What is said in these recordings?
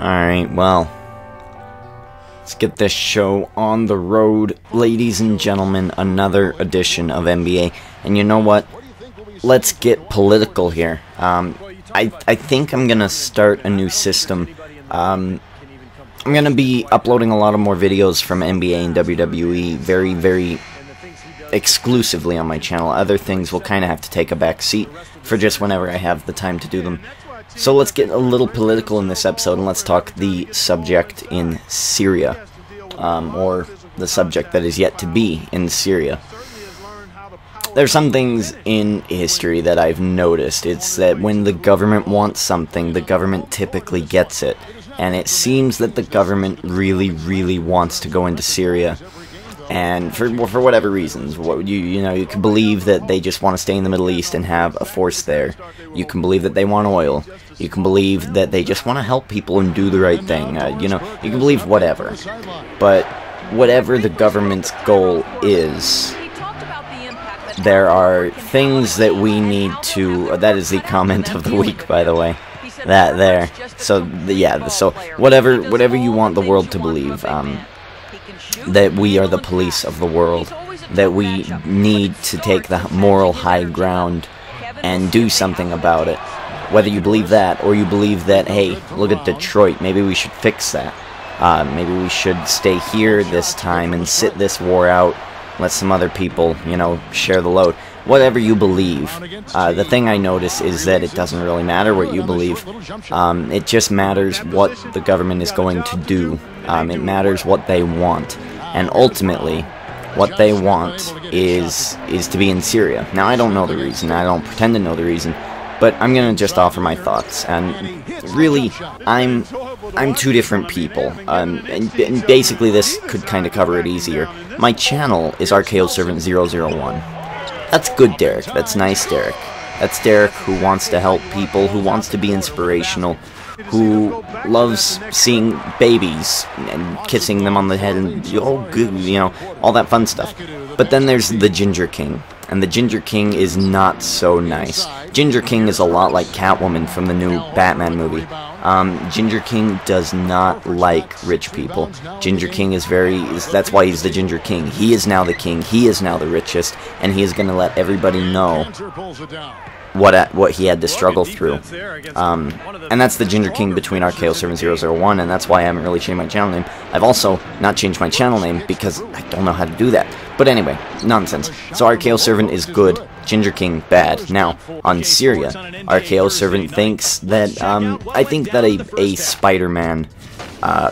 Alright, well, let's get this show on the road, ladies and gentlemen. Another edition of NBA. And you know what? Let's get political here. I think I'm gonna start a new system. I'm gonna be uploading a lot of more videos from NBA and WWE very exclusively on my channel. Other things will kind of have to take a back seat for just whenever I have the time to do them. So let's get a little political in this episode, and let's talk the subject in Syria, or the subject that is yet to be in Syria. There's some things in history that I've noticed. It's that when the government wants something, the government typically gets it. And it seems that the government really wants to go into Syria. And for whatever reasons, you can believe that they just want to stay in the Middle East and have a force there. You can believe that they want oil. You can believe that they just want to help people and do the right thing. You can believe whatever. But whatever the government's goal is, there are things that we need to... that is the comment of the week, by the way. That there. So, yeah, so whatever you want the world to believe, that we are the police of the world, that we need to take the moral high ground and do something about it. Whether you believe that, or you believe that, hey, look at Detroit, maybe we should fix that. Maybe we should stay here this time and sit this war out, let some other people, share the load. Whatever you believe, the thing I notice is that it doesn't really matter what you believe. It just matters what the government is going to do. It matters what they want. And ultimately, what they want is to be in Syria. Now, I don't know the reason. I don't pretend to know the reason. But I'm going to just offer my thoughts. And really, I'm two different people. And basically, this could kind of cover it easier. My channel is RKO Servant 001. That's good, Derek. That's nice, Derek. That's Derek who wants to help people, who wants to be inspirational, who loves seeing babies and kissing them on the head and, oh, good, all that fun stuff. But then there's the Ginger King, and the Ginger King is not so nice. Ginger King is a lot like Catwoman from the new Batman movie. Ginger King does not like rich people. Ginger King is that's why he's the Ginger King. He is now the king, he is now the richest, and he is going to let everybody know what he had to struggle through. And that's the Ginger King between RKO Servant 001, and that's why I haven't really changed my channel name. I've also not changed my channel name because I don't know how to do that. But anyway, nonsense. So RKO Servant is good, Ginger King bad. Now, on Syria, RKO Servant thinks that, I think that a Spider-Man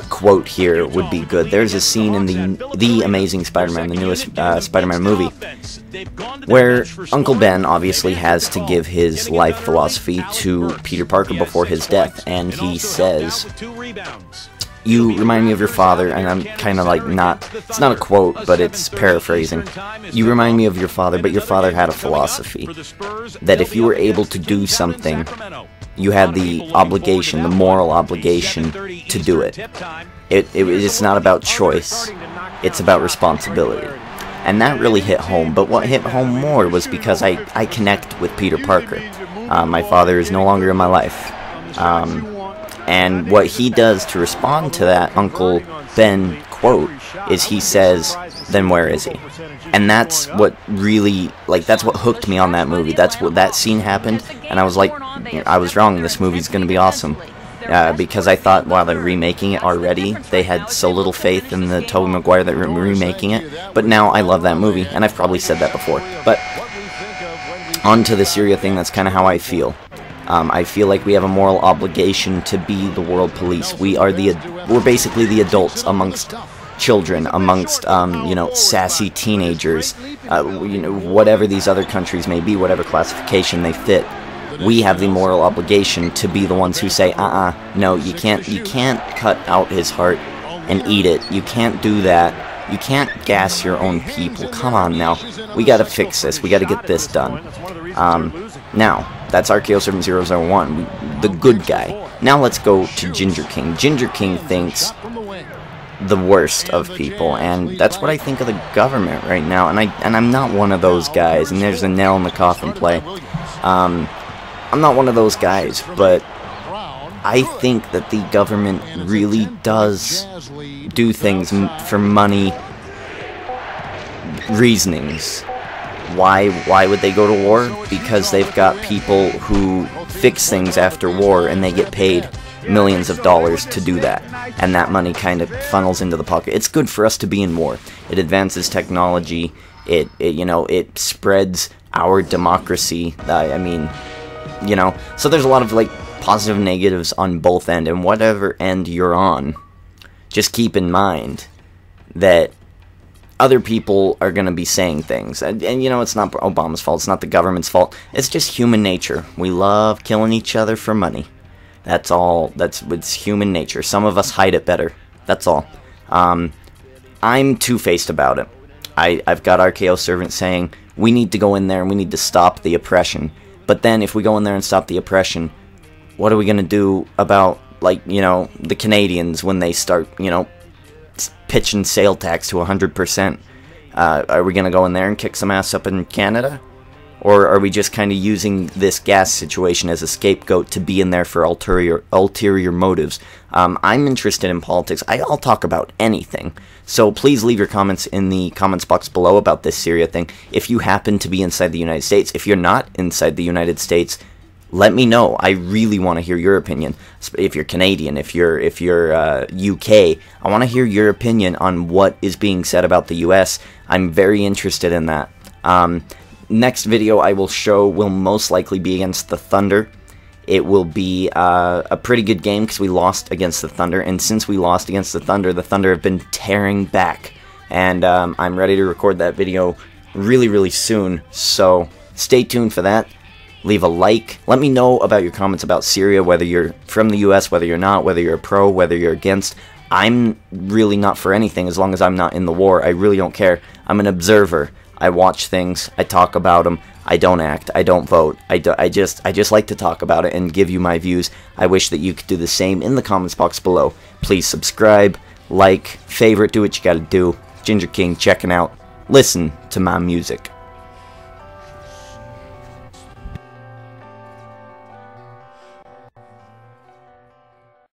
quote here would be good. There's a scene in the Amazing Spider-Man, the newest Spider-Man movie, where Uncle Ben obviously has to give his life philosophy to Peter Parker before his death, and he says, "You remind me of your father," and I'm kind of like it's not a quote, but it's paraphrasing. "You remind me of your father, but your father had a philosophy that if you were able to do something, you had the obligation, the moral obligation to do it. It's not about choice, it's about responsibility." And that really hit home, but what hit home more was because I connect with Peter Parker. My father is no longer in my life. And what he does to respond to that Uncle Ben quote is he says, "Then where is he?" And that's what really, that's what hooked me on that movie. That's what that scene happened, and I was like, I was wrong, this movie's gonna be awesome. Because I thought, wow, they're remaking it already. They had so little faith in the Tobey Maguire that were remaking it. But now I love that movie, and I've probably said that before. But on to the Syria thing, that's kind of how I feel. I feel like we have a moral obligation to be the world police. We're basically the adults amongst children, amongst sassy teenagers, whatever these other countries may be, whatever classification they fit. We have the moral obligation to be the ones who say, no, you can't cut out his heart and eat it. You can't do that. You can't gas your own people. Come on now. We gotta fix this. We gotta get this done. Now, that's RKO Servant 001, the good guy. Now let's go to Ginger King. Ginger King thinks the worst of people, and that's what I think of the government right now. And I'm not one of those guys, and there's a nail in the coffin play. I'm not one of those guys, but I think that the government really does do things for money reasonings. Why would they go to war? Because they've got people who fix things after war, and they get paid millions of dollars to do that, and that money kind of funnels into the pocket. It's good for us to be in war. It advances technology. It spreads our democracy. I mean, so there's a lot of like positive and negatives on both ends, and whatever end you're on, just keep in mind that other people are going to be saying things. And it's not Obama's fault, it's not the government's fault, it's just human nature. We love killing each other for money. That's all. It's human nature. Some of us hide it better. That's all. I'm two-faced about it. I've got RKO Servant saying, we need to go in there and we need to stop the oppression. But then if we go in there and stop the oppression, what are we going to do about, like, the Canadians when they start, pitching sale tax to 100%? Are we going to go in there and kick some ass up in Canada? Or are we just kind of using this gas situation as a scapegoat to be in there for ulterior motives? I'm interested in politics. I'll talk about anything. So please leave your comments in the comments box below about this Syria thing. If you happen to be inside the United States, if you're not inside the United States, let me know. I really want to hear your opinion. If you're Canadian, if you're UK, I want to hear your opinion on what is being said about the US. I'm very interested in that. Next video I will show will most likely be against the Thunder. It will be a pretty good game because we lost against the Thunder, and since we lost against the Thunder have been tearing back. And I'm ready to record that video really, really soon, so stay tuned for that. Leave a like. Let me know about your comments about Syria, whether you're from the US, whether you're not, whether you're pro, whether you're against. I'm really not for anything as long as I'm not in the war. I really don't care. I'm an observer. I watch things, I talk about them, I don't act, I don't vote, I just like to talk about it and give you my views. I wish that you could do the same in the comments box below. Please subscribe, like, favorite, do what you gotta do. Ginger King checking out. Listen to my music.